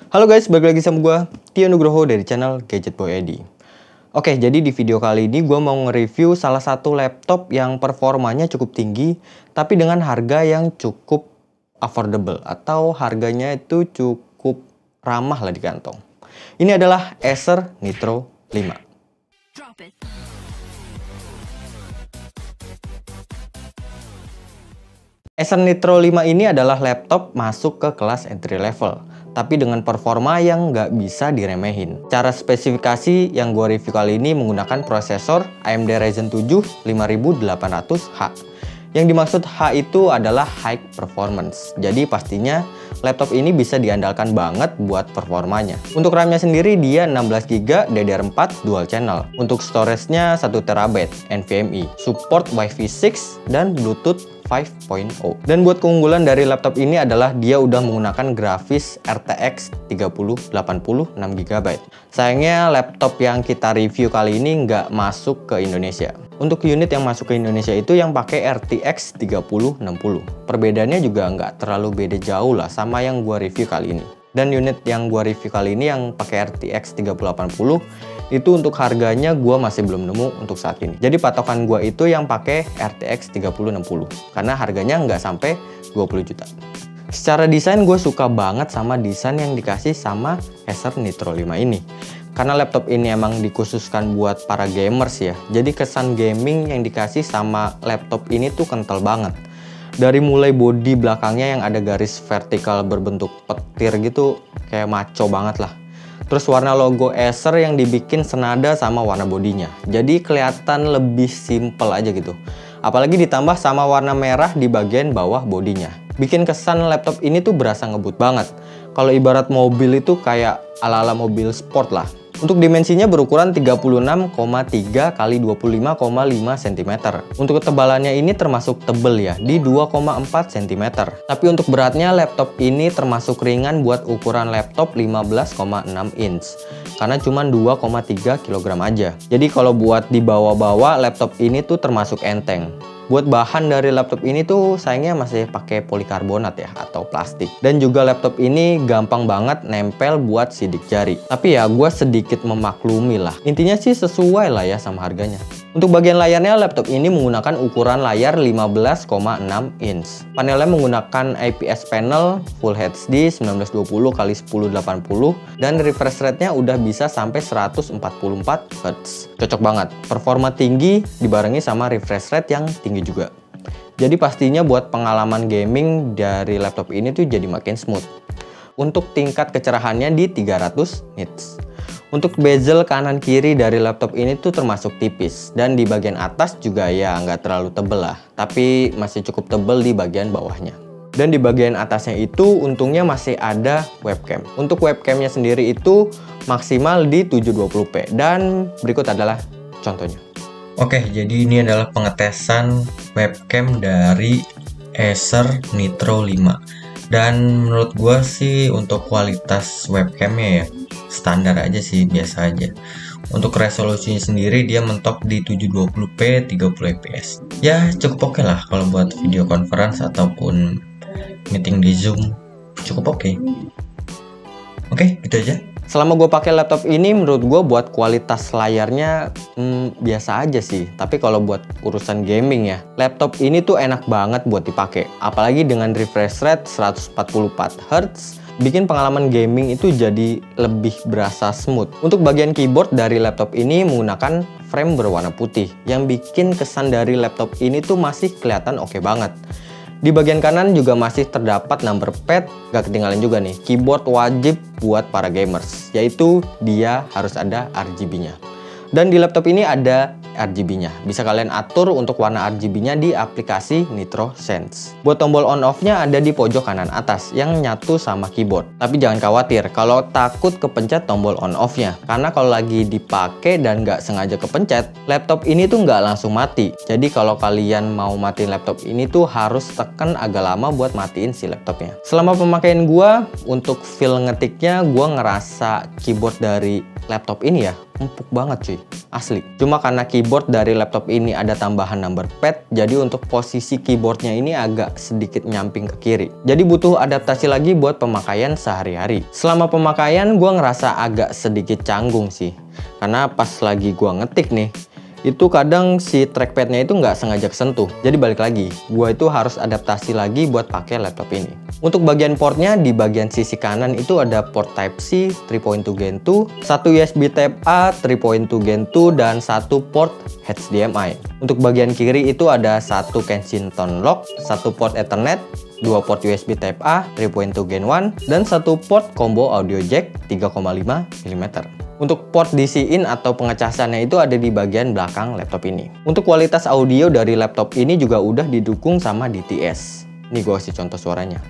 Halo guys, balik lagi sama gue, Tio Nugroho dari channel Gadget Boy Edi. Oke, jadi di video kali ini gue mau nge-review salah satu laptop yang performanya cukup tinggi, tapi dengan harga yang cukup affordable, atau harganya itu cukup ramah lah di kantong. Ini adalah Acer Nitro 5. Acer Nitro 5 ini adalah laptop masuk ke kelas entry level, tapi dengan performa yang nggak bisa diremehin. Cara spesifikasi yang gue review kali ini menggunakan prosesor AMD Ryzen 7 5800H. Yang dimaksud H itu adalah high performance. Jadi pastinya laptop ini bisa diandalkan banget buat performanya. Untuk RAM-nya sendiri dia 16GB DDR4 dual channel. Untuk storage-nya 1TB NVMe. Support Wi-Fi 6 dan Bluetooth 5.0. Dan buat keunggulan dari laptop ini adalah dia udah menggunakan grafis RTX 3080 6GB. Sayangnya laptop yang kita review kali ini nggak masuk ke Indonesia. Untuk unit yang masuk ke Indonesia itu yang pakai RTX 3060. Perbedaannya juga nggak terlalu beda jauh lah sama yang gua review kali ini. Dan unit yang gua review kali ini yang pakai RTX 3080 itu untuk harganya gua masih belum nemu untuk saat ini. Jadi patokan gua itu yang pakai RTX 3060 karena harganya nggak sampai 20 juta. Secara desain gue suka banget sama desain yang dikasih sama Acer Nitro 5 ini. Karena laptop ini emang dikhususkan buat para gamers ya. Jadi kesan gaming yang dikasih sama laptop ini tuh kental banget. Dari mulai bodi belakangnya yang ada garis vertikal berbentuk petir gitu, kayak maco banget lah. Terus warna logo Acer yang dibikin senada sama warna bodinya. Jadi kelihatan lebih simple aja gitu. Apalagi ditambah sama warna merah di bagian bawah bodinya. Bikin kesan laptop ini tuh berasa ngebut banget. Kalau ibarat mobil itu kayak ala-ala mobil sport lah. Untuk dimensinya berukuran 36,3 x 25,5 cm. Untuk ketebalannya ini termasuk tebel ya, di 2,4 cm. Tapi untuk beratnya laptop ini termasuk ringan buat ukuran laptop 15,6 inch. Karena cuma 2,3 kg aja. Jadi kalau buat dibawa-bawa laptop ini tuh termasuk enteng. Buat bahan dari laptop ini tuh sayangnya masih pakai polikarbonat ya atau plastik. Dan juga laptop ini gampang banget nempel buat sidik jari. Tapi ya gue sedikit memaklumi lah. Intinya sih sesuai lah ya sama harganya. Untuk bagian layarnya laptop ini menggunakan ukuran layar 15,6 inch. Panelnya menggunakan IPS panel Full HD 1920 x 1080 dan refresh rate-nya udah bisa sampai 144 Hz. Cocok banget. Performa tinggi dibarengi sama refresh rate yang tinggi juga. Jadi pastinya buat pengalaman gaming dari laptop ini tuh jadi makin smooth. Untuk tingkat kecerahannya di 300 nits. Untuk bezel kanan kiri dari laptop ini tuh termasuk tipis. Dan di bagian atas juga ya nggak terlalu tebel lah. Tapi masih cukup tebel di bagian bawahnya. Dan di bagian atasnya itu untungnya masih ada webcam. Untuk webcamnya sendiri itu maksimal di 720p. Dan berikut adalah contohnya. Oke, jadi ini adalah pengetesan webcam dari Acer Nitro 5. Dan menurut gua sih untuk kualitas webcamnya ya standar aja sih, biasa aja. Untuk resolusinya sendiri dia mentok di 720p 30 fps. Ya cukup oke lah kalau buat video conference ataupun meeting di Zoom, cukup oke. Oke, gitu aja. Selama gue pakai laptop ini menurut gue buat kualitas layarnya biasa aja sih. Tapi kalau buat urusan gaming ya, laptop ini tuh enak banget buat dipakai. Apalagi dengan refresh rate 144 Hz, bikin pengalaman gaming itu jadi lebih berasa smooth. Untuk bagian keyboard dari laptop ini menggunakan frame berwarna putih, yang bikin kesan dari laptop ini tuh masih kelihatan oke banget. Di bagian kanan juga masih terdapat number pad, gak ketinggalan juga nih, keyboard wajib buat para gamers, yaitu dia harus ada RGB-nya. Dan di laptop ini ada RGB-nya. Bisa kalian atur untuk warna RGB-nya di aplikasi Nitro Sense. Buat tombol on off-nya ada di pojok kanan atas yang nyatu sama keyboard. Tapi jangan khawatir kalau takut kepencet tombol on off-nya. Karena kalau lagi dipakai dan nggak sengaja kepencet, laptop ini tuh nggak langsung mati. Jadi kalau kalian mau matiin laptop ini tuh harus tekan agak lama buat matiin si laptopnya. Selama pemakaian gua, untuk feel ngetiknya gua ngerasa keyboard dari laptop ini ya empuk banget cuy, asli. Cuma karena keyboard dari laptop ini ada tambahan number pad, jadi untuk posisi keyboardnya ini agak sedikit nyamping ke kiri. Jadi butuh adaptasi lagi buat pemakaian sehari-hari. Selama pemakaian gue ngerasa agak sedikit canggung sih, karena pas lagi gue ngetik nih, itu kadang si trackpadnya itu nggak sengaja kesentuh. Jadi balik lagi, gue itu harus adaptasi lagi buat pakai laptop ini. Untuk bagian portnya, di bagian sisi kanan itu ada port Type-C 3.2 Gen 2, satu USB Type-A 3.2 Gen 2, dan satu port HDMI. Untuk bagian kiri itu ada satu Kensington lock, satu port Ethernet, dua port USB Type-A 3.2 Gen 1, dan satu port combo audio jack 3,5 mm. Untuk port DC-in atau pengecasannya itu ada di bagian belakang laptop ini. Untuk kualitas audio dari laptop ini juga udah didukung sama DTS. Ini gue kasih contoh suaranya.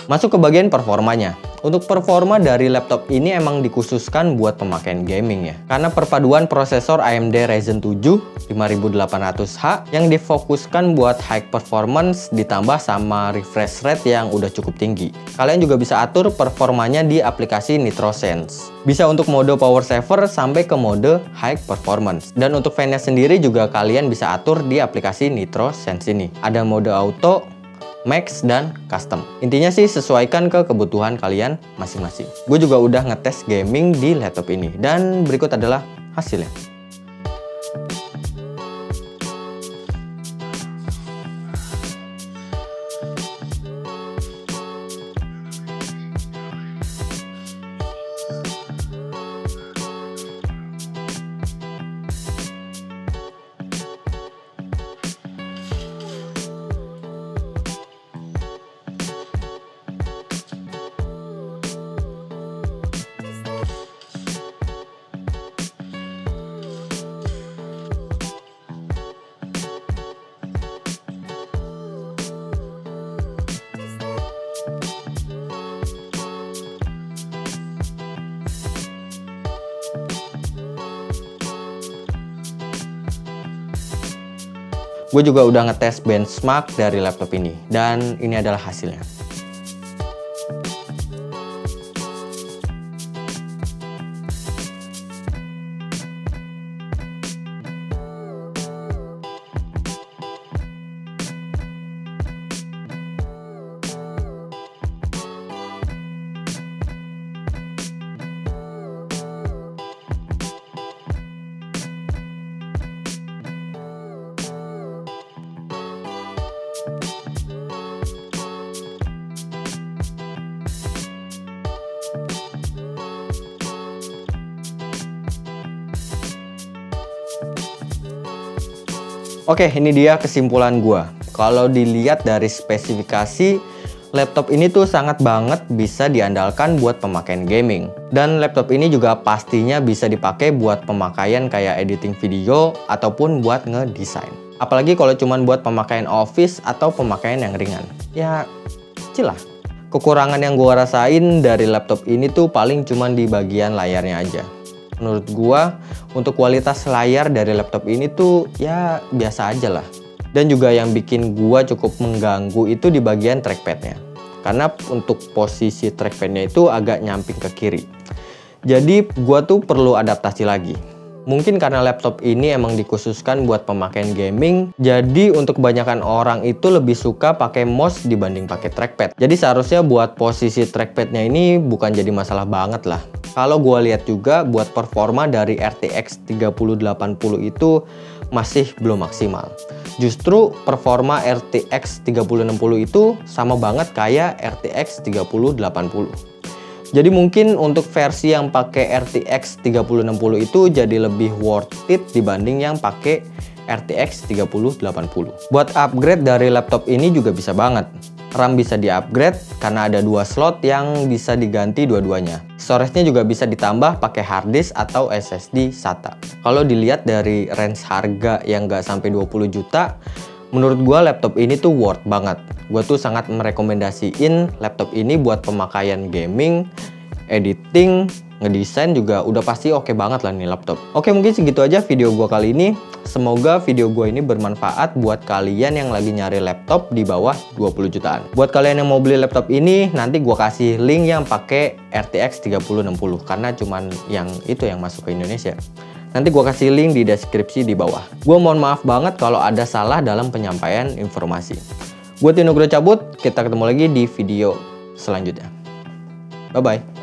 Masuk ke bagian performanya. Untuk performa dari laptop ini emang dikhususkan buat pemakaian gaming ya. Karena perpaduan prosesor AMD Ryzen 7 5800H yang difokuskan buat high performance ditambah sama refresh rate yang udah cukup tinggi. Kalian juga bisa atur performanya di aplikasi NitroSense. Bisa untuk mode power saver sampai ke mode high performance. Dan untuk fan-nya sendiri juga kalian bisa atur di aplikasi NitroSense ini. Ada mode auto, max, dan custom. Intinya sih sesuaikan ke kebutuhan kalian masing-masing. Gue juga udah ngetes gaming di laptop ini, dan berikut adalah hasilnya. Gue juga udah ngetes benchmark dari laptop ini, dan ini adalah hasilnya. Oke, ini dia kesimpulan gua. Kalau dilihat dari spesifikasi, laptop ini tuh sangat banget bisa diandalkan buat pemakaian gaming. Dan laptop ini juga pastinya bisa dipakai buat pemakaian kayak editing video ataupun buat ngedesain. Apalagi kalau cuman buat pemakaian office atau pemakaian yang ringan. Ya, kecil lah. Kekurangan yang gua rasain dari laptop ini tuh paling cuman di bagian layarnya aja. Menurut gua, untuk kualitas layar dari laptop ini tuh ya biasa aja lah. Dan juga yang bikin gua cukup mengganggu itu di bagian trackpadnya. Karena untuk posisi trackpadnya itu agak nyamping ke kiri. Jadi gua tuh perlu adaptasi lagi. Mungkin karena laptop ini emang dikhususkan buat pemakaian gaming, jadi untuk kebanyakan orang itu lebih suka pakai mouse dibanding pakai trackpad. Jadi seharusnya buat posisi trackpadnya ini bukan jadi masalah banget lah. Kalau gue lihat juga buat performa dari RTX 3080 itu masih belum maksimal. Justru performa RTX 3060 itu sama banget kayak RTX 3080. Jadi mungkin untuk versi yang pakai RTX 3060 itu jadi lebih worth it dibanding yang pakai RTX 3080. Buat upgrade dari laptop ini juga bisa banget. RAM bisa di-upgrade karena ada 2 slot yang bisa diganti dua-duanya. Storage-nya juga bisa ditambah pakai hard disk atau SSD SATA. Kalau dilihat dari range harga yang nggak sampai 20 juta, menurut gua laptop ini tuh worth banget. Gua tuh sangat merekomendasiin laptop ini buat pemakaian gaming, editing, ngedesain juga udah pasti oke banget lah nih laptop. Oke, mungkin segitu aja video gua kali ini. Semoga video gue ini bermanfaat buat kalian yang lagi nyari laptop di bawah 20 jutaan. Buat kalian yang mau beli laptop ini, nanti gue kasih link yang pakai RTX 3060 karena cuman yang itu yang masuk ke Indonesia. Nanti gue kasih link di deskripsi di bawah. Gue mohon maaf banget kalau ada salah dalam penyampaian informasi. Gue Tio Nugroho cabut, kita ketemu lagi di video selanjutnya. Bye-bye.